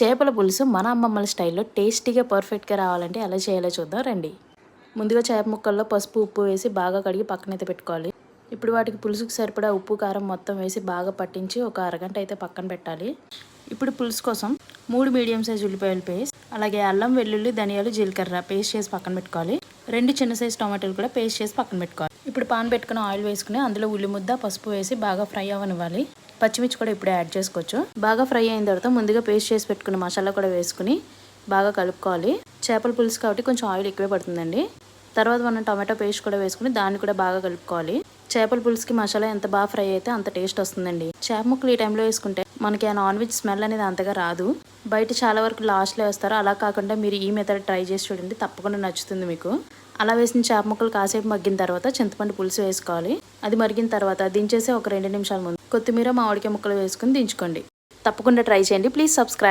చేపల పులుసు మన అమ్మమ్మల స్టైల్లో టేస్టీగా పర్ఫెక్ట్గా రావాలంటే ఎలా చేయాలో చూద్దాం రండి. ముందుగా చేప ముక్కల్లో పసుపు ఉప్పు వేసి బాగా కడిగి పక్కనైతే పెట్టుకోవాలి. ఇప్పుడు వాటికి పులుసుకు సరిపడా ఉప్పు కారం మొత్తం వేసి బాగా పట్టించి ఒక అరగంట అయితే పక్కన పెట్టాలి. ఇప్పుడు పులుసు కోసం 3 మీడియం సైజ్ ఉల్లిపాయలు పేస్ట్, అలాగే అల్లం వెల్లుల్లి ధనియాలు జీలకర్ర పేస్ట్ చేసి పక్కన పెట్టుకోవాలి. 2 చిన్న సైజ్ టమాటాలు కూడా పేస్ట్ చేసి పక్కన పెట్టుకోవాలి. ఇప్పుడు పాన్ పెట్టుకుని ఆయిల్ వేసుకుని అందులో ఉల్లి ముద్ద పసుపు వేసి బాగా ఫ్రై అవ్వనివ్వాలి. పచ్చిమిర్చి కూడా ఇప్పుడే యాడ్ చేసుకోవచ్చు. బాగా ఫ్రై అయిన తర్వాత ముందుగా పేస్ట్ చేసి పెట్టుకున్న మసాలా కూడా వేసుకుని బాగా కలుపుకోవాలి. చేపల పులుసు కాబట్టి కొంచెం ఆయిల్ ఎక్కువే పడుతుందండి. తర్వాత మనం టమాటో పేస్ట్ కూడా వేసుకుని దాన్ని కూడా బాగా కలుపుకోవాలి. చేపల పులుసుకి మసాలా ఎంత బాగా ఫ్రై అయితే అంత టేస్ట్ వస్తుందండి. చేప ముక్కలు ఈ టైంలో వేసుకుంటే మనకి ఆ నాన్ వెజ్ స్మెల్ అనేది అంతగా రాదు. బయట చాలా వరకు లాస్ట్లో వేస్తారు. అలా కాకుండా మీరు ఈ మెథడ్ ట్రై చేసి చూడండి, తప్పకుండా నచ్చుతుంది మీకు. అలా వేసిన చేప ముక్కలు కాసేపు మగ్గిన తర్వాత చింతపండు పులుసు వేసుకోవాలి. అది మరిగిన తర్వాత దించేసి ఒక 2 నిమిషాల ముందు కొత్తిమీర మామిడికాయ ముక్కలు వేసుకుని దించుకోండి. తప్పకుండా ట్రై చేయండి. Please subscribe.